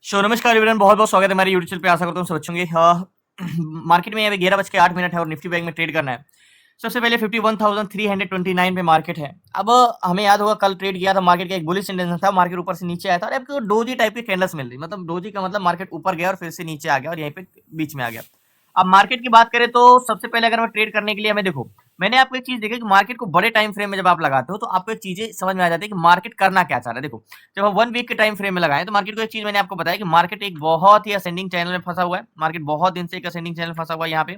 नमस्कार एवरीवन, बहुत बहुत स्वागत है हमारे यूट्यूब चैनल पे। आशा करता हूँ सब अच्छे होंगे। मार्केट में अभी 11:08 है और निफ्टी बैंक में ट्रेड करना है। सबसे पहले 51,329 पे मार्केट है। अब हमें याद होगा कल ट्रेड किया था, मार्केट का एक बुलिश इंटेंशन था, मार्केट ऊपर से नीचे आया था और आपको डोजी टाइप की कैंडल्स मिल रही, मतलब डोजी का मतलब मार्केट ऊपर गया और फिर से नीचे आ गया और यहीं पे बीच में आ गया। अब मार्केट की बात करें तो सबसे पहले अगर मैं ट्रेड करने के लिए हमें देखो, मैंने आपको एक चीज देखी कि मार्केट को बड़े टाइम फ्रेम में जब आप लगाते हो तो आपको एक चीजें समझ में आ जाती है कि मार्केट करना क्या चाह रहा है। देखो, जब हम 1 वीक के टाइम फ्रेम में लगाए तो मार्केट को एक चीज मैंने आपको बताया कि मार्केट एक बहुत ही असेंडिंग चैनल में फंसा हुआ है। मार्केट बहुत दिन से एक असेंडिंग चैनल फंसा हुआ है यहाँ पे,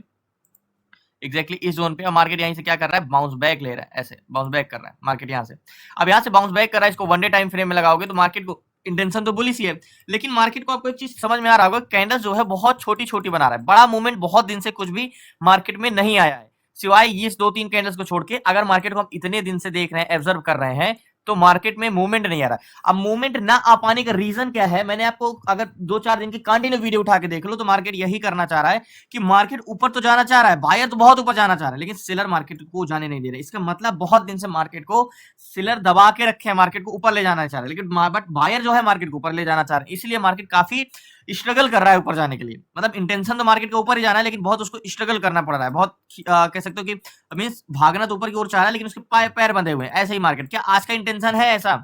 एग्जैक्टली इस जोन पे। और मार्केट यहीं से क्या कर रहा है, बाउंस बैक ले रहा है, ऐसे बाउंस बैक कर रहा है मार्केट यहाँ से। अब यहाँ से बाउंस बैक कर रहा है, इसको 1 डे टाइम फ्रेम में लगाओगे तो मार्केट को इंटेंशन तो बुलिश ही है, लेकिन मार्केट को आपको एक चीज समझ में आ रहा होगा, कैंडल्स जो है बहुत छोटी छोटी बना रहा है, बड़ा मूवमेंट बहुत दिन से कुछ भी मार्केट में नहीं आया है, सिवाय ये 2-3 कैंडल्स को छोड़ के। अगर मार्केट को हम इतने दिन से देख रहे हैं, ऑब्जर्व कर रहे हैं, तो मार्केट में मूवमेंट नहीं आ रहा। अब मूवमेंट ना आ पाने का रीजन क्या है, मैंने आपको अगर 2-4 दिन की कंटिन्यू वीडियो उठा के देख लो तो मार्केट यही करना चाह रहा है कि मार्केट ऊपर तो जाना चाह रहा है, बायर तो बहुत ऊपर जाना चाह रहा है, लेकिन सेलर मार्केट को जाने नहीं दे रहे। इसका मतलब बहुत दिन से मार्केट को सेलर दबा के रखे हैं, मार्केट को ऊपर ले जाना चाह रहे हैं, लेकिन बट बायर जो है मार्केट को ऊपर ले जाना चाह रहे हैं, इसलिए मार्केट काफी स्ट्रगल कर रहा है ऊपर जाने के लिए। मतलब इंटेंशन तो मार्केट के ऊपर ही जाना है, लेकिन बहुत उसको स्ट्रगल करना पड़ रहा है, बहुत कह सकते हो कि मीन्स भागना तो ऊपर की ओर चाह रहा है, लेकिन उसके पैर बंधे हुए हैं। ऐसे ही मार्केट, क्या आज का इंटेंशन है ऐसा?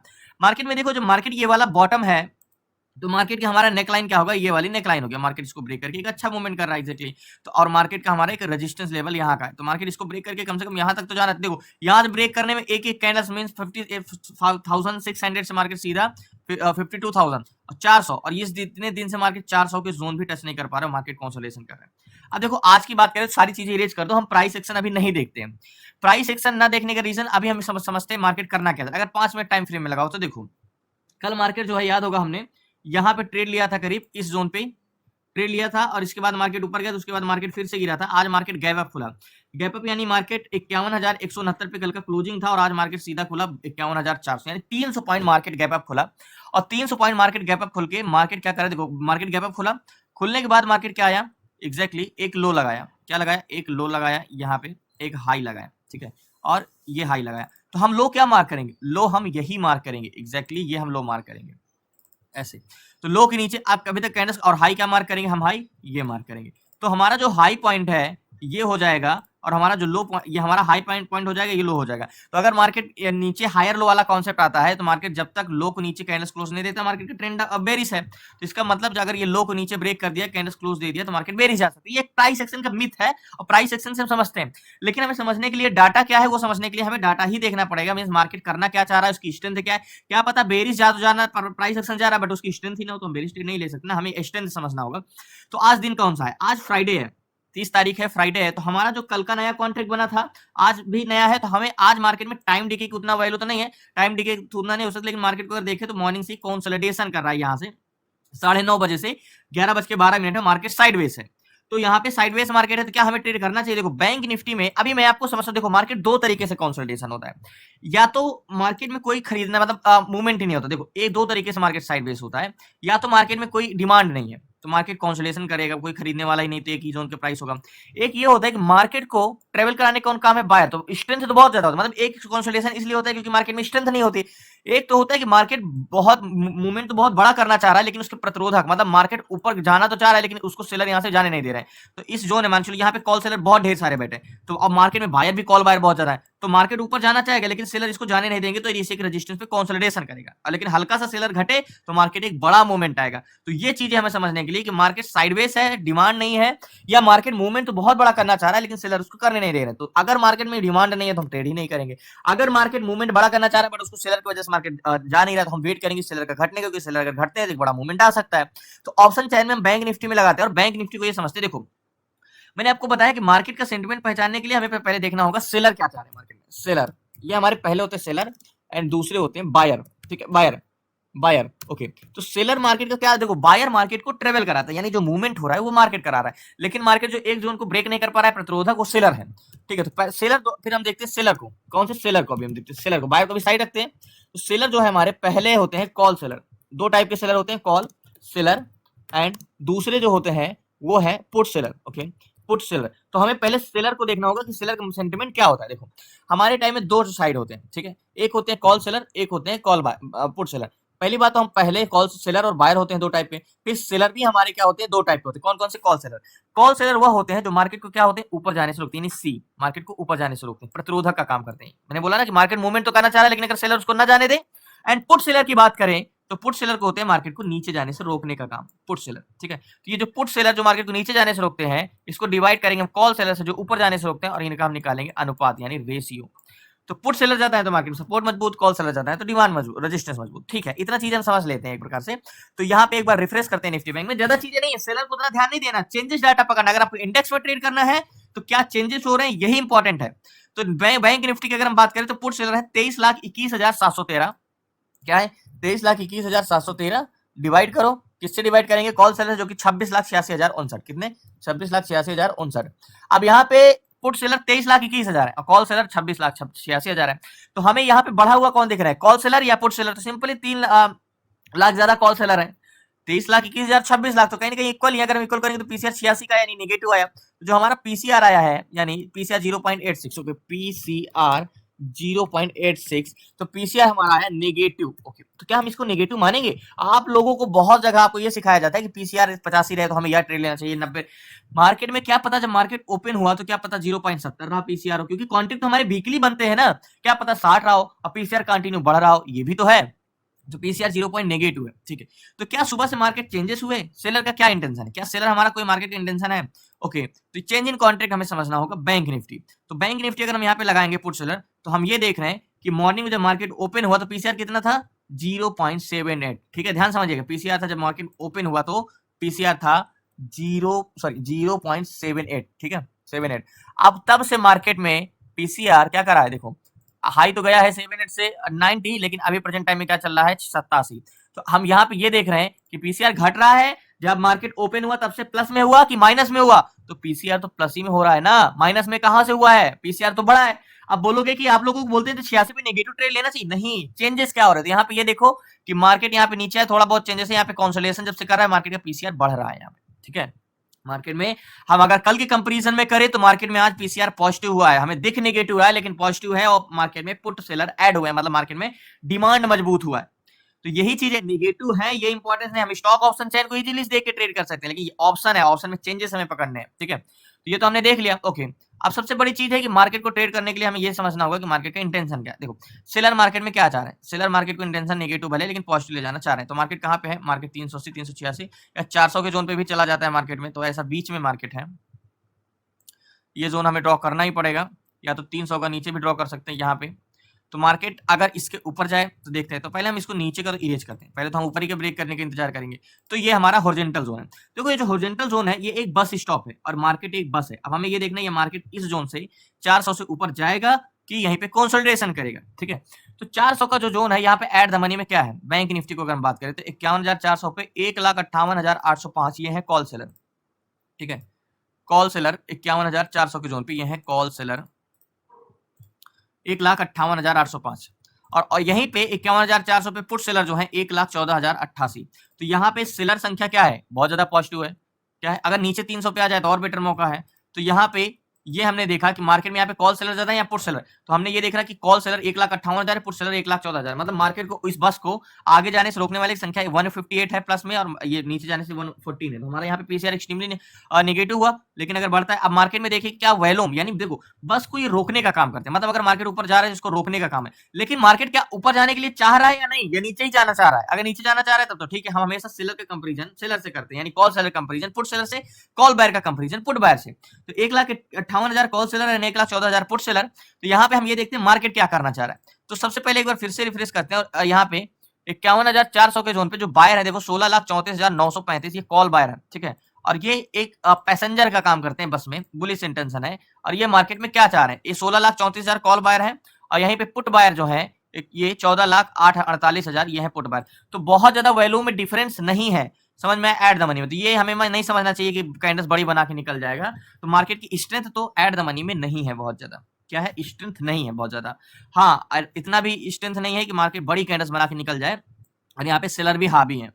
मार्केट में देखो, जो मार्केट ये वाला बॉटम है, तो मार्केट का हमारा नेक लाइन क्या होगा, ये वाली नेक लाइन हो गया। मार्केट इसको ब्रेक करके एक अच्छा मूवमेंट कर रहा है एग्जैक्टली। तो और मार्केट का हमारा एक रेजिस्टेंस लेवल यहाँ का है, तो मार्केट इसको ब्रेक करके कम से कम यहाँ तक तो जाना है। देखो, यहाँ से ब्रेक करने में एक एक कैंडल्स मींस 50,600 से मार्केट सीधा 52,400, और इस इतने दिन से मार्केट 400 के जोन भी टच नहीं कर पा रहा, मार्केट कंसोलिडेशन कर रहा है। अब देखो, आज की बात करें तो सारी चीजें इरेज कर दो, हम प्राइस एक्शन अभी नहीं देखते हैं। प्राइस एक्शन ना देखने का रीजन अभी हम समझते हैं मार्केट करना क्या है। अगर 5 मिनट टाइम फ्रेम में लगाओ तो देखो, कल मार्केट जो है, याद होगा हमने यहाँ पे ट्रेड लिया था, करीब इस जोन पे ट्रेड लिया था, और इसके बाद मार्केट ऊपर गया, तो उसके बाद मार्केट फिर से गिरा था। आज मार्केट गैप अप खुला। गैप अप यानी मार्केट 51,169 पे कल का क्लोजिंग था, और आज मार्केट सीधा खुला 51,400, यानी 300 पॉइंट मार्केट गैप अप खुला। और 300 पॉइंट मार्केट गैप अप खुल के मार्केट क्या करे, देखो मार्केट गैप अप खुला, खुलने के बाद मार्केट क्या आया, एग्जैक्टली एक लो लगाया। क्या लगाया? एक लो लगाया, यहाँ पे एक हाई लगाया, ठीक है, और ये हाई लगाया। तो हम लो क्या मार्क करेंगे? लो हम यही मार्क करेंगे, एग्जैक्टली ये हम लो मार्क करेंगे ऐसे। तो लो के नीचे आप कभी तक कैंडल्स, और हाई क्या मार्क करेंगे हम? हाई ये मार्क करेंगे। तो हमारा जो हाई पॉइंट है ये हो जाएगा, और हमारा जो लो पॉइंट, ये हमारा हाई पॉइंट हो जाएगा, ये लो हो जाएगा। तो अगर मार्केट नीचे हायर लो वाला कॉन्सेप्ट आता है, तो मार्केट जब तक लो को नीचे कैंडल्स क्लोज नहीं देता, मार्केट का ट्रेंड बेरिश है। तो इसका मतलब अगर ये लो को नीचे ब्रेक कर दिया, कैंडल्स क्लोज दे दिया, तो मार्केट बेरिश जा सकती है। ये प्राइस एक्शन का मिथ है, और प्राइस एक्शन से हम समझते हैं, लेकिन हमें समझने के लिए डाटा क्या है, वो समझने के लिए हमें डाटा ही देखना पड़ेगा। मीन मार्केट करना क्या चाह रहा है, उसकी स्ट्रेंथ क्या है। क्या पता बेरिश जा तो जाना, प्राइस एक्शन जा रहा है, बट उसकी स्ट्रेंथ ही ना हो तो हम बेरिश ट्रेड नहीं ले सकते ना, हमें स्ट्रेंथ समझना होगा। तो आज दिन कौन सा है? आज फ्राइडे है, 30 तारीख है, फ्राइडे है। तो हमारा जो कल का नया कॉन्ट्रैक्ट बना था आज भी नया है, तो हमें आज मार्केट में टाइम डिके की उतना वैल्यू तो नहीं है, टाइम डिके उतना नहीं हो सकता, लेकिन मार्केट को अगर देखें तो मॉर्निंग से कंसोलिडेशन कर रहा है। यहाँ से 9:30 बजे से 11:12 है मार्केट साइडवेज है। तो यहाँ पे साइडवेज मार्केट है, तो क्या हमें ट्रेड करना चाहिए? देखो, बैंक निफ्टी में अभी मैं आपको समझता हूं, देखो मार्केट दो तरीके से कंसोलिडेशन होता है। या तो मार्केट में कोई खरीदना, मतलब मूवमेंट ही नहीं होता। देखो, एक दो तरीके से मार्केट साइडवेज होता है। या तो मार्केट में कोई डिमांड नहीं है, तो मार्केट कंसोलिडेशन करेगा, कोई खरीदने वाला ही नहीं, तो एक ही जोन के प्राइस होगा। एक ये होता है कि मार्केट को ट्रेवल कराने कौन काम है? बायर। तो स्ट्रेंथ तो बहुत ज्यादा होता है, मतलब एक कंसोलिडेशन इसलिए होता है क्योंकि मार्केट में स्ट्रेंथ नहीं होती। एक तो होता है कि मार्केट बहुत मूवमेंट तो बहुत बड़ा करना चाह रहा है, लेकिन उसके प्रतिरोधक, मतलब मार्केट ऊपर जाना तो चाह रहा है, लेकिन उसको सेलर यहाँ से जाने नहीं दे रहे हैं। तो इस जोन है, मान चलो यहाँ पे कॉल सेलर बहुत ढेर सारे बैठे, तो अब मार्केट में बायर भी, कॉल बायर बहुत ज्यादा है, तो मार्केट ऊपर जाना चाहेगा, लेकिन सेलर इसको जाने नहीं देंगे, तो इसी के रेजिस्टेंस पे कंसोलिडेशन करेगा। लेकिन हल्का सा सेलर घटे तो मार्केट एक बड़ा मूवमेंट आएगा। तो ये चीजें हमें समझने के लिए कि मार्केट साइडवेज है, डिमांड नहीं है, या मार्केट मूवमेंट तो बहुत बड़ा करना चाह रहा है, लेकिन सेलर उसको करने नहीं दे रहे। तो अगर मार्केट में डिमांड नहीं है तो हम ट्रेड ही नहीं करेंगे। अगर मार्केट मूवमेंट बड़ा करना चाह रहा है, बट उसको सेलर की वजह से मार्केट जा नहीं रहा, तो हम वेट करेंगे सेलर का घटने, क्योंकि सेलर अगर घटते हैं तो बड़ा मूवमेंट आ सकता है। तो ऑप्शन चैन में हम बैंक निफ्टी में लगाते हैं, और बैंक निफ्टी को ये समझते हैं। देखो, मैंने आपको बताया कि मार्केट का सेंटिमेंट पहचानने के लिए हमें पहले देखना होगा सेलर क्या चाह रहे हैं मार्केट में। सेलर, ये हमारे पहले होते हैं सेलर, एंड दूसरे होते हैं बायर, ठीक है, बायर, बायर, ओके। तो सेलर मार्केट का क्या, देखो बायर मार्केट को ट्रेवल कराता है, यानी जो मूवमेंट हो रहा है वो मार्केट करा रहा है, लेकिन मार्केट जो एक जोन को ब्रेक नहीं कर पा रहा है, प्रतिरोधक, वो सेलर है, ठीक है। तो सेलर, तो फिर हम देखते हैं सेलर को, कौन से सेलर को? अभी हम देखते हैं सेलर को, बायर को भी साइड रखते हैं। तो सेलर जो है हमारे पहले होते हैं कॉल सेलर। दो टाइप के सेलर होते हैं, कॉल सेलर, एंड दूसरे जो होते हैं वो है put seller, okay, put seller. तो हमें पहले सेलर को देखना होगा कि सेलर का सेंटिमेंट क्या होता है। देखो, हमारे टाइम में दो साइड होते हैं, ठीक है, एक होते हैं कॉल सेलर, एक होते हैं कॉल पुट सेलर। पहली बात तो हम पहले कॉल सेलर और बायर होते हैं दो टाइप के, फिर सेलर भी हमारे क्या होते हैं दो टाइप के होते हैं। कौन कौन से? कॉल सेलर वह होते हैं जो मार्केट को क्या होते हैं ऊपर जाने से रोकते हैं, यानी सी मार्केट को ऊपर जाने से रोकते हैं, प्रतिरोधक का काम करते हैं। मैंने बोला ना कि मार्केट मूवमेंट तो करना चाह रहा है लेकिन अगर सेलर उसको ना जाने दे। एंड पुट सेलर की बात करें तो पुट सेलर को होते हैं मार्केट को नीचे जाने से रोकने का काम, पुट सेलर, ठीक है। तो ये जो पुट सेलर जो मार्केट को नीचे जाने से रोकते हैं, इसको डिवाइड करेंगे हम कॉल सेलर से जो ऊपर जाने से रोकते हैं, और इनका हम निकालेंगे अनुपात यानी रेशियो। तो पुट सेलर जाता है तो मार्केट में सपोर्ट मजबूत, कॉल सेलर जाता है तो डिमांड मजबूत, रेजिस्टेंस मजबूत, ठीक है। इतना चीज हम समझ लेते हैं एक प्रकार से। तो यहाँ पे एक बार रिफ्रेश करते हैं निफ्टी बैंक में, ज्यादा चीजें नहीं है, सेलर को उतना ध्यान नहीं देना, चेंजेस डाटा पकड़ना। अगर आपको इंडेक्स में ट्रेड करना है तो क्या चेंजेस हो रहे हैं यही इंपॉर्टेंट है। तो बैंक निफ्टी की अगर हम बात करें तो पुट सेलर है 23,21,713, क्या है 23,21,713, डिवाइड करो किससे डिवाइड करेंगे? कॉल सेलर जो कि 26,86,059, कितने? 26,86,059। अब यहाँ पे पुट सेलर 23,21,000 है और कॉल सेलर 26,86,000 है। तो हमें यहाँ पे बढ़ा हुआ कौन दिख रहा है, कॉल सेलर या पुट सेलर? तो सिंपली 3 लाख ज्यादा कॉल सेलर है, 23,21,000 26 लाख, तो कहीं ना कहीं इक्वल ही। अगर हम इक्वल करेंगे तो पीसीआर 86 का यानी नेगेटिव आया। तो जो हमारा पीसीआर आया है यानी पीसीआर 0.86, ओके, पीसीआर 0.86, तो पीसीआर हमारा आया नेगेटिव। ओके, तो क्या हम इसको नेगेटिव मानेंगे? आप लोगों को बहुत जगह आपको ये सिखाया जाता है कि पीसीआर 85 रहे तो हमें यह ट्रेड लेना चाहिए 90। मार्केट में क्या पता, जब मार्केट ओपन हुआ तो क्या पता 0.70 रहा पीसीआर हो, क्योंकि कॉन्ट्रैक्ट तो हमारे वीकली बनते हैं ना, क्या पता 60 रहा हो और पीसीआर कंटिन्यू बढ़ रहा हो, ये भी तो है। तो पीसीआर 0 नेगेटिव है, ठीक है। तो क्या सुबह से मार्केट चेंजेस हुए? सेलर का क्या इंटेंशन है? क्या सेलर हमारा कोई मार्केट का इंटेंशन है? ओके, तो चेंज इन कॉन्ट्रैक्ट हमें समझना होगा बैंक निफ्टी। तो बैंक निफ्टी अगर हम यहाँ पे लगाएंगे पुट सेलर, तो हम ये देख रहे हैं कि मॉर्निंग में जब मार्केट ओपन हुआ तो पीसीआर कितना था? 0.78, ठीक है, ध्यान समझिएगा। पीसीआर था जब मार्केट ओपन हुआ तो पीसीआर था 0.78, ठीक है, 78। अब तब से मार्केट में पीसीआर क्या कर रहा है? देखो, हाई तो गया है 78 से 90, लेकिन अभी प्रेजेंट टाइम में क्या चल रहा है? 87। तो हम यहाँ पे ये देख रहे हैं कि पीसीआर घट रहा है। जब मार्केट ओपन हुआ तब से प्लस में हुआ कि माइनस में हुआ? तो पीसीआर तो प्लस ही में हो रहा है ना, माइनस में कहां से हुआ है? पीसीआर तो बढ़ा है। अब बोलोगे कि आप लोगों को बोलते हैं तो 86 पे नेगेटिव ट्रेड लेना चाहिए, नहीं, चेंजेस क्या हो रहे थे यहाँ पे? ये देखो कि मार्केट यहाँ पे नीचे है, थोड़ा बहुत चेंजेस है, यहाँ पे कंसोलिडेशन जब से कर रहा है मार्केट का पीसीआर बढ़ रहा है यहाँ पे, ठीक है। मार्केट में हम अगर कल के कंपैरिजन में करें तो मार्केट में आज पीसीआर पॉजिटिव हुआ है, हमें दिख नेगेटिव हुआ है लेकिन पॉजिटिव है, और मार्केट में पुट सेलर ऐड हुआ है, मतलब मार्केट में डिमांड मजबूत हुआ है। तो यही चीज है, नेगेटिव है, ये इंपॉर्टेंस है। हम स्टॉक ऑप्शन चेन को इजीली देख के ट्रेड कर सकते हैं, लेकिन ये ऑप्शन है, ऑप्शन में चेंजेस हमें पकड़ने हैं, ठीक है। तो ये तो हमने देख लिया, ओके। अब सबसे बड़ी चीज है कि मार्केट को ट्रेड करने के लिए हमें ये समझना होगा कि मार्केट का इंटेंशन क्या है। देखो, सेलर मार्केट में क्या चाह रहे हैं? सेलर मार्केट को इंटेंशन नेगेटिव भले लेकिन पॉजिटिव ले जाना चाह रहे हैं। तो मार्केट कहाँ पे है? मार्केट 380, 386 या 400 के जोन पे भी चला जाता है मार्केट में, तो ऐसा बीच में मार्केट है। ये जोन हमें ड्रॉ करना ही पड़ेगा, या तो 300 का नीचे भी ड्रॉ कर सकते हैं यहाँ पे। तो मार्केट अगर इसके ऊपर जाए तो देखते हैं, तो पहले हम इसको नीचे का इरेज करते हैं, पहले तो हम ऊपर ही के ब्रेक करने का इंतजार करेंगे। तो ये हमारा हॉरिजॉन्टल जोन है। देखो, ये जो हॉरिजॉन्टल जोन है ये एक बस स्टॉप है और मार्केट एक बस है। अब हमें ये देखना है ये मार्केट इस जोन से 400 से ऊपर जाएगा कि यहीं पे कंसोलिडेशन करेगा, ठीक है। तो 400 का जो जोन है यहाँ पे एट द मनी में क्या है? बैंक निफ्टी को अगर हम बात करें तो 51,400 पे 1,58,805, ये है कॉल सेलर, ठीक है। कॉल सेलर 51,400 के जोन पे ये है कॉल सेलर 1,58,805, और यहीं पे 51,400 पे पुट सेलर जो है 1,14,088। तो यहाँ पे सेलर संख्या क्या है? बहुत ज्यादा पॉजिटिव है, क्या है? अगर नीचे 300 पे आ जाए तो और बेटर मौका है। तो यहाँ पे ये हमने देखा कि मार्केट में यहाँ पे कॉल सेलर ज्यादा है या पुट सेलर? तो हमने ये देखा कि कॉल सेलर 1,58,000 है, पुट सेलर 1,14,000, मतलब मार्केट को, इस बस को आगे जाने से रोकने वाली संख्या 158 है प्लस में, और ये नीचे जाने से 114 है। तो हमारा यहाँ पे पीसीआर एक्सट्रीमली नेगेटिव हुआ, लेकिन अगर बढ़ता है, अब मार्केट में देखिए क्या वैल्यूम, यानी देखो बस को ये रोकने का काम करते हैं, मतलब अगर मार्केट ऊपर जा रहा है इसको रोकने का काम है। लेकिन मार्केट क्या ऊपर जाने के लिए चाह रहा है या नहीं? ये नीचे ही जाना चाह रहा है। अगर नीचे जाना चाह रहा है तब तो ठीक है, हम हमेशा सेलर का कंपैरिजन सेलर से करते हैं, यानी call seller comparison put seller से, कॉल बायर का कंपैरिजन पुट बायर से। तो 1,58,000 कॉल सेलर है, 1,14,000 पुट सेलर। तो यहाँ पे हम ये देखते हैं मार्केट क्या करना चाह रहा है। तो सबसे पहले एक बार फिर से रिफ्रेश करते हैं, और यहाँ पे 51,400 के जोन पे जो बायर है देखो 16,34,935, ये कॉल बायर है, ठीक है। और ये एक पैसेंजर का काम करते हैं बस में, बुलिश इंटेंशन है। और ये मार्केट में क्या चाह रहे हैं? ये 16,34,000 कॉल बायर है, और यहीं पे पुट बायर जो है ये 14,48,000, ये है पुट बायर। तो बहुत ज्यादा वैल्यू में डिफरेंस नहीं है, समझ में? एट द मनी में तो ये हमें नहीं समझना चाहिए कि कैंडल्स बड़ी बना के निकल जाएगा। तो मार्केट की स्ट्रेंथ तो एट द मनी में नहीं है बहुत ज्यादा, क्या है? स्ट्रेंथ नहीं है बहुत ज्यादा। हाँ, इतना भी स्ट्रेंथ नहीं है कि मार्केट बड़ी कैंडल्स बना के निकल जाए, और यहाँ पे सेलर भी हावी है।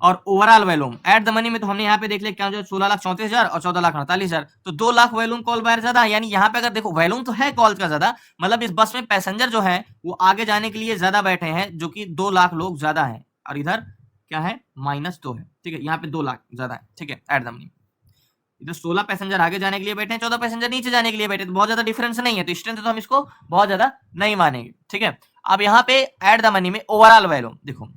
और overall volume at the money में तो हमने यहाँ पे देख लिया क्या जो 16,34,000 और 14,48,000, तो 2 लाख वॉल्यूम कॉल बायर ज्यादा है। यानी यहाँ पे अगर देखो वॉल्यूम तो है कॉल का ज्यादा, मतलब इस बस में पैसेंजर जो है वो आगे जाने के लिए ज्यादा बैठे हैं, जो कि 2 लाख लोग ज्यादा है, और इधर क्या है -2 है, ठीक है, यहाँ पे 2 लाख ज्यादा है, ठीक है, एट द मनी। इधर 16 पैसेंजर आगे जाने के लिए बैठे हैं, 14 पैसेंजर नीचे जाने के लिए बैठे, तो बहुत ज्यादा डिफरेंस नहीं है, तो स्ट्रेंथ तो हम इसको बहुत ज्यादा नहीं मानेंगे, ठीक है। अब यहाँ पे एट द मनी में ओवरऑल वॉल्यूम देखो,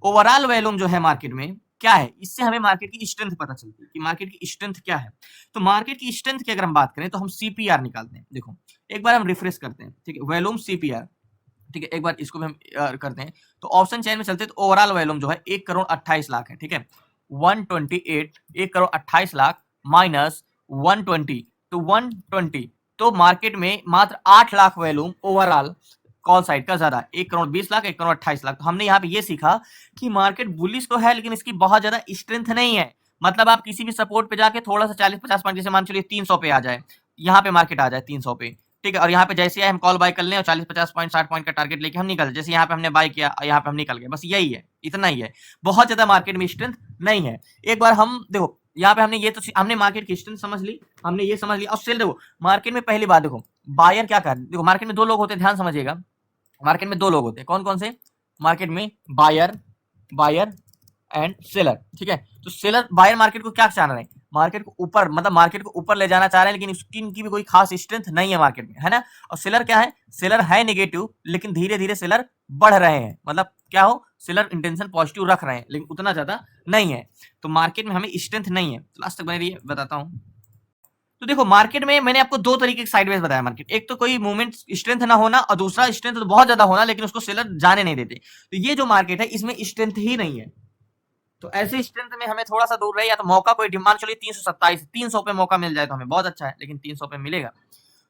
ओवरऑल वॉल्यूम जो है मार्केट में क्या है, इससे हमें मार्केट की स्ट्रेंथ पता चलती है कि मार्केट की स्ट्रेंथ क्या है। तो मार्केट की स्ट्रेंथ की अगर हम बात करें तो हम सीपीआर निकालते हैं। देखो एक बार हम रिफ्रेश करते हैं, ठीक है, वॉल्यूम सीपीआर, ठीक है, एक बार इसको भी हम करते हैं। तो ऑप्शन चेन में चलते हैं, तो ओवरऑल वॉल्यूम जो है 1,28,00,000 है, ठीक है, 128 1,28,00,000 माइनस 120, तो 120, तो मार्केट में मात्र 8 lakh volume overall call side का ज्यादा, 1,20,00,000 1,28,00,000। तो हमने यहाँ पे ये सीखा कि मार्केट बुलिश तो है लेकिन इसकी बहुत ज्यादा स्ट्रेंथ नहीं है। मतलब आप किसी भी सपोर्ट पे जाके थोड़ा सा 40-50 पॉइंट, जैसे मान चलिए 300 पे आ जाए, यहाँ पे मार्केट आ जाए 300 पे, ठीक है, और यहाँ पे जैसे हम कॉल बाय कर लें और 40-50 पॉइंट 60 पॉइंट का टारगेट लेके हम निकल, जैसे यहाँ पे हमने बाय किया, यहाँ पे हम निकल गए, बस यही है, इतना ही है, बहुत ज्यादा मार्केट में स्ट्रेंथ नहीं है। एक बार हम देखो यहाँ पे हमने ये तो हमने मार्केट की स्ट्रेंथ समझ ली, हमने ये समझ लिया। और सेल देखो मार्केट में पहली बात देखो बायर क्या कर, देखो मार्केट में 2 लोग होते हैं, ध्यान समझिएगा, मार्केट में 2 लोग होते हैं, कौन कौन से, मार्केट में बायर बायर एंड सेलर, ठीक है। तो सेलर बायर मार्केट को क्या चाह रहे हैं, मार्केट को ऊपर, मतलब मार्केट को ऊपर ले जाना चाह रहे हैं, लेकिन उसकी इनकी भी कोई खास स्ट्रेंथ नहीं है मार्केट में, है ना। और सेलर क्या है, सेलर है नेगेटिव, लेकिन धीरे धीरे सेलर बढ़ रहे हैं, मतलब क्या हो, सेलर इंटेंशन पॉजिटिव रख रहे हैं लेकिन उतना ज्यादा नहीं है। तो मार्केट में हमें स्ट्रेंथ नहीं है। तो लास्ट तक बने रहिए, बताता हूँ। तो देखो मार्केट में मैंने आपको 2 तरीके के साइडवेज बताया मार्केट, एक तो कोई मूवमेंट स्ट्रेंथ ना होना, और दूसरा स्ट्रेंथ तो बहुत ज्यादा होना लेकिन उसको सेलर जाने नहीं देते। तो ये जो मार्केट है इसमें स्ट्रेंथ ही नहीं है। तो ऐसे स्ट्रेंथ में हमें थोड़ा सा दूर रहे, या तो मौका कोई डिमांड, चलिए 327 300 पे मौका मिल जाए तो हमें बहुत अच्छा है, लेकिन 300 पे मिलेगा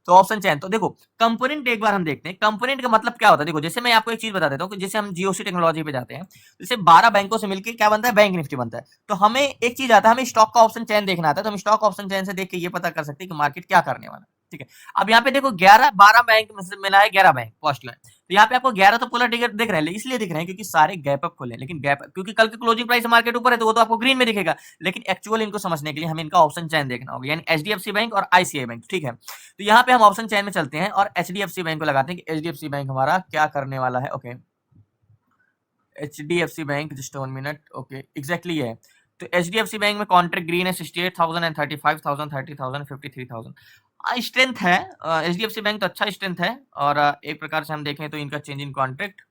तो ऑप्शन चयन। तो देखो कंपोनेंट एक बार हम देखते हैं, कंपोनेंट का मतलब क्या होता है। देखो जैसे मैं आपको एक चीज बता देता हूँ कि जैसे हम जीओसी टेक्नोलॉजी पे जाते हैं, जैसे 12 बैंकों से मिलकर क्या बनता है, बैंक निफ्टी बनता है। तो हमें एक चीज आता है, हमें स्टॉक का ऑप्शन चयन देखना आता है, तो हम स्टॉक ऑप्शन चयन से देख के ये पता कर सकते हैं कि मार्केट क्या करने वाला है, ठीक है। अब यहाँ पे देखो 11-12 बैंक मिला है, 11 बैंक फर्स्ट लाइन, तो यहाँ पे आपको 11 तो पोलर टिकट दिख रहे हैं, इसलिए दिख रहे हैं क्योंकि सारे गैप अप खोले, लेकिन गैप क्योंकि कल की क्लोजिंग प्राइस मार्केट ऊपर है तो वो तो आपको ग्रीन में दिखेगा, लेकिन एक्चुअल इनको समझने के लिए हमें इनका ऑप्शन चयन देखना होगा, यानी एचडीएफसी बैंक और आईसीआई बैंक, ठीक है। तो यहाँ पे हम ऑप्शन चयन में चलते हैं और एचडीएफसी बैंक को लगाते हैं कि एचडीएफसी बैंक हमारा क्या करने वाला है। Okay, HDFC bank, just 1 minute, okay exactly है। तो एचडीएफसी बैंक में कॉन्ट्रैक्ट ग्रीन है, 68,000 एंड 35,000 30,000 53,000 स्ट्रेंथ है। एचडीएफसी बैंक तो अच्छा स्ट्रेंथ है, और एक प्रकार से हम देखें तो इनका चेंज इन कॉन्ट्रैक्ट,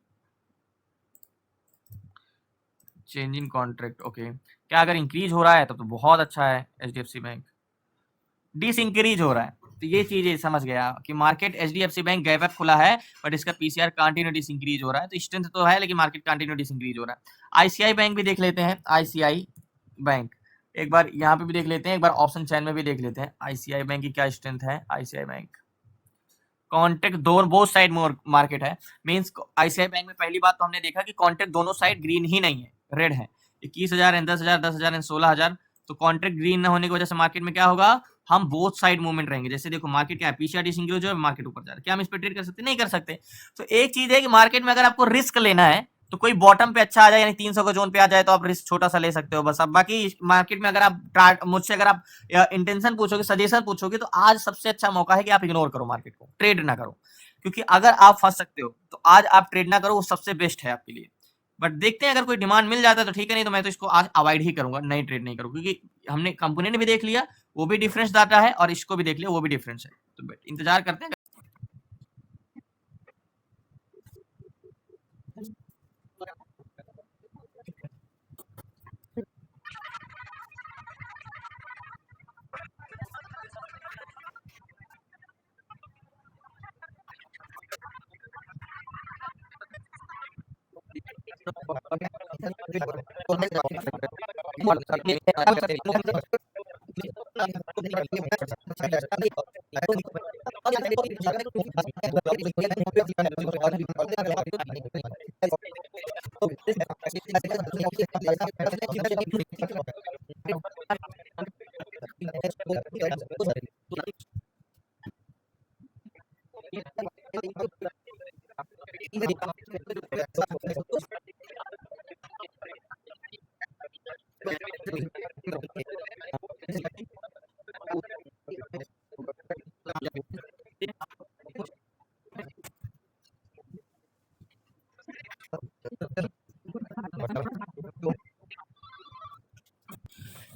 ओके, क्या अगर इंक्रीज हो रहा है तब तो बहुत अच्छा है। एचडीएफसी बैंक डिस इंक्रीज हो रहा है, तो ये चीज समझ गया कि market HDFC bank gap up खुला है, बट इसका पीसीआर कंटिन्यू डिस इंक्रीज हो रहा है, तो स्ट्रेंथ तो है लेकिन मार्केट कंटिन्यू डिस इंक्रीज हो रहा है। आईसीआई बैंक भी देख लेते हैं, आईसीआई बैंक एक बार यहाँ पे भी देख लेते हैं, एक बार ऑप्शन चैन में भी देख लेते हैं आईसीआई बैंक की क्या स्ट्रेंथ है। आईसीआई बैंक कॉन्ट्रैक्ट दो बोथ साइड मार्केट है, मींस आईसीआई बैंक में पहली बात तो हमने देखा कि कॉन्ट्रैक्ट दोनों साइड ग्रीन ही नहीं है, रेड है, 21,000 एंड 10,000 10,000 एंड 16,000। तो कॉन्ट्रैक्ट ग्रीन ना होने की वजह से मार्केट में क्या होगा, हम बोथ साइड मूवमेंट रहेंगे। जैसे देखो मार्केट क्या है, पीछे डिसएंगेज हो, मार्केट ऊपर जा रहा है, क्या हम इस पे ट्रेड कर सकते, नहीं कर सकते। तो एक चीज है कि मार्केट में अगर आपको रिस्क लेना है तो कोई बॉटम पे अच्छा आ जाए, यानी 300 का जोन पे आ जाए तो आप रिस्क छोटा सा ले सकते हो बस। अब बाकी मार्केट में अगर आप मुझसे अगर आप इंटेंशन पूछोगे, सजेशन पूछोगे, तो आज सबसे अच्छा मौका है कि आप इग्नोर करो मार्केट को, ट्रेड ना करो, क्योंकि अगर आप फंस सकते हो तो आज आप ट्रेड ना करो, वो सबसे बेस्ट है आपके लिए। बट देखते हैं अगर कोई डिमांड मिल जाता है तो ठीक है, नहीं तो मैं तो इसको आज अवॉइड ही करूंगा, नहीं ट्रेड नहीं करूँ, क्योंकि हमने कंपोनेंट भी देख लिया, वो भी डिफरेंस डाटा है, और इसको भी देख लिया, वो भी डिफरेंस है। तो इंतजार करते हैं।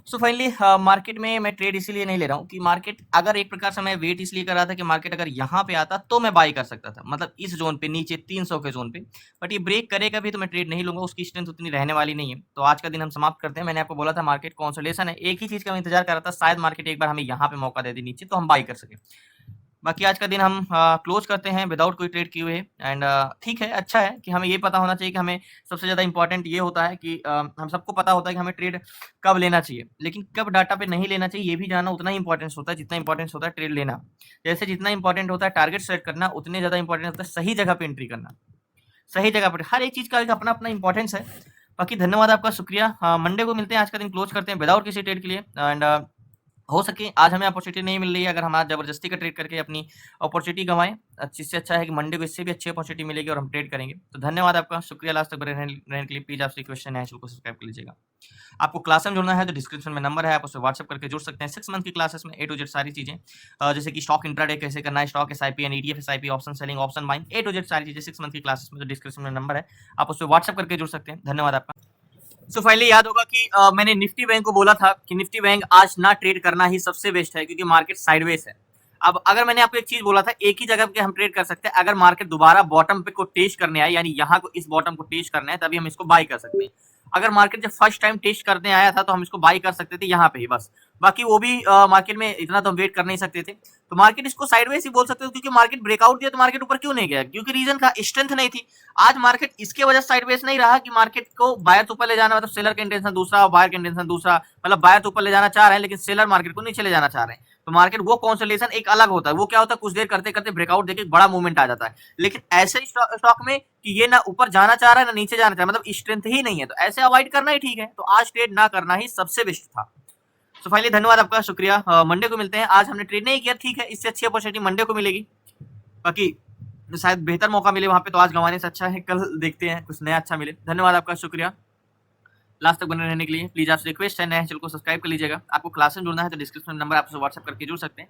सो फाइनली मार्केट में मैं ट्रेड इसीलिए नहीं ले रहा हूँ कि मार्केट अगर एक प्रकार से मैं वेट इसलिए कर रहा था कि मार्केट अगर यहाँ पे आता तो मैं बाई कर सकता था, मतलब इस जोन पे नीचे 300 के जोन पे। बट ये ब्रेक करेगा भी तो मैं ट्रेड नहीं लूंगा, उसकी स्ट्रेंथ उतनी रहने वाली नहीं है। तो आज का दिन हम समाप्त करते हैं। मैंने आपको बोला था मार्केट कंसोलिडेशन है, एक ही चीज का मैं इंतजार कर रहा था, शायद मार्केट एक बार हमें यहाँ पे मौका दे दी नीचे तो हम बाई कर सके। बाकी आज का दिन हम क्लोज करते हैं विदाउट कोई ट्रेड किए हुए। एंड ठीक है, अच्छा है कि हमें ये पता होना चाहिए कि हमें सबसे ज़्यादा इंपॉर्टेंट ये होता है कि हम सबको पता होता है कि हमें ट्रेड कब लेना चाहिए, लेकिन कब डाटा पे नहीं लेना चाहिए ये भी जानना उतना ही इंपॉर्टेंस होता है जितना इंपॉर्टेंस होता है ट्रेड लेना। जैसे जितना इंपॉर्टेंट होता है टारगेट सेट करना, उतने ज़्यादा इंपॉर्टेंट होता है सही जगह पे एंट्री करना। सही जगह पर हर एक चीज़ का एक अपना अपना इंपॉर्टेंस है। बाकी धन्यवाद आपका, शुक्रिया। मंडे को मिलते हैं, आज का दिन क्लोज करते हैं विदाउट किसी ट्रेड के लिए। एंड हो सके आज हमें अपॉर्चुनिटी नहीं मिल रही है, अगर हम आज जबरदस्ती का ट्रेड करके अपनी अपॉर्चुनिटी गंवाएं, अच्छी से अच्छा है कि मंडे को इससे भी अच्छी अपॉर्चुनिटी मिलेगी और हम ट्रेड करेंगे। तो धन्यवाद आपका, शुक्रिया लास्ट तक बने रहने के लिए। प्लीज आपसे क्वेश्चन है को सब्सक्राइब कर लीजिएगा। आपको क्लास में जुड़ना है तो डिस्क्रिप्शन में नंबर है, आप उससे व्हाट्सएप करके जुड़ सकते हैं। 6 मंथ की क्लासेस में ए टू जेड सारी चीजें, जैसे कि स्टॉक इंट्राडे कैसे करना है, stock SIP and ETF SIP, option selling, option buying, A to Z सारी चीजें 6 मंथ की क्लासेस में, तो डिस्क्रिप्शन में नंबर है, आप उससे व्हाट्सएप करके जुड़ सकते हैं। धन्यवाद आपका। सो फाइनली याद होगा कि मैंने निफ्टी बैंक को बोला था कि निफ्टी बैंक आज ना ट्रेड करना ही सबसे बेस्ट है, क्योंकि मार्केट साइडवेज है। अब अगर मैंने आपको एक चीज बोला था एक ही जगह पे हम ट्रेड कर सकते हैं, अगर मार्केट दोबारा बॉटम पे को टेस्ट करने आए, यानी यहाँ को इस बॉटम को टेस्ट करना है, तभी हम इसको बाई कर सकते हैं। अगर मार्केट जब फर्स्ट टाइम टेस्ट करने आया था तो हम इसको बाई कर सकते थे यहाँ पे ही बस। बाकी वो भी मार्केट में इतना तो हम वेट कर नहीं सकते थे, तो मार्केट इसको साइडवेज ही बोल सकते हो, क्योंकि मार्केट ब्रेकआउट दिया तो मार्केट ऊपर क्यों नहीं गया, क्योंकि रीजन का स्ट्रेंथ नहीं थी। आज मार्केट इसके वजह से साइडवेज नहीं रहा कि मार्केट को बायर ऊपर ले जाना, मतलब सेलर का इंटेंशन दूसरा और बायर का इंटेंशन दूसरा, मतलब बायर ऊपर ले जाना चाह रहे हैं लेकिन सेलर मार्केट को नीचे ले जाना चाह रहे हैं। तो मार्केट वो कंसोलिडेशन एक अलग होता है, वो क्या होता है कुछ देर करते करते ब्रेकआउट देके बड़ा मूवमेंट आ जाता है। लेकिन ऐसे स्टॉक में कि ये ना ऊपर जाना चाह रहा है ना नीचे जाना चाह रहा है, मतलब स्ट्रेंथ ही नहीं है, तो ऐसे अवॉइड करना ही ठीक है। तो आज ट्रेड ना करना ही सबसे बेस्ट था। तो फाइनली धन्यवाद आपका, शुक्रिया। मंडे को मिलते हैं। आज हमने ट्रेड नहीं किया, ठीक है, इससे अच्छी अपॉर्चुनिटी मंडे को मिलेगी। बाकी शायद बेहतर मौका मिले वहां पे, तो आज गंवाने से अच्छा है कल देखते हैं कुछ नया अच्छा मिले। धन्यवाद आपका, शुक्रिया लास्ट तक बने रहने के लिए। प्लीज आपसे रिक्वेस्ट है नए चैनल को सब्सक्राइब कर लीजिएगा। आपको क्लास में जुड़ना है तो डिस्क्रिप्शन नंबर, आपसे व्हाट्सएप करके जुड़ सकते हैं।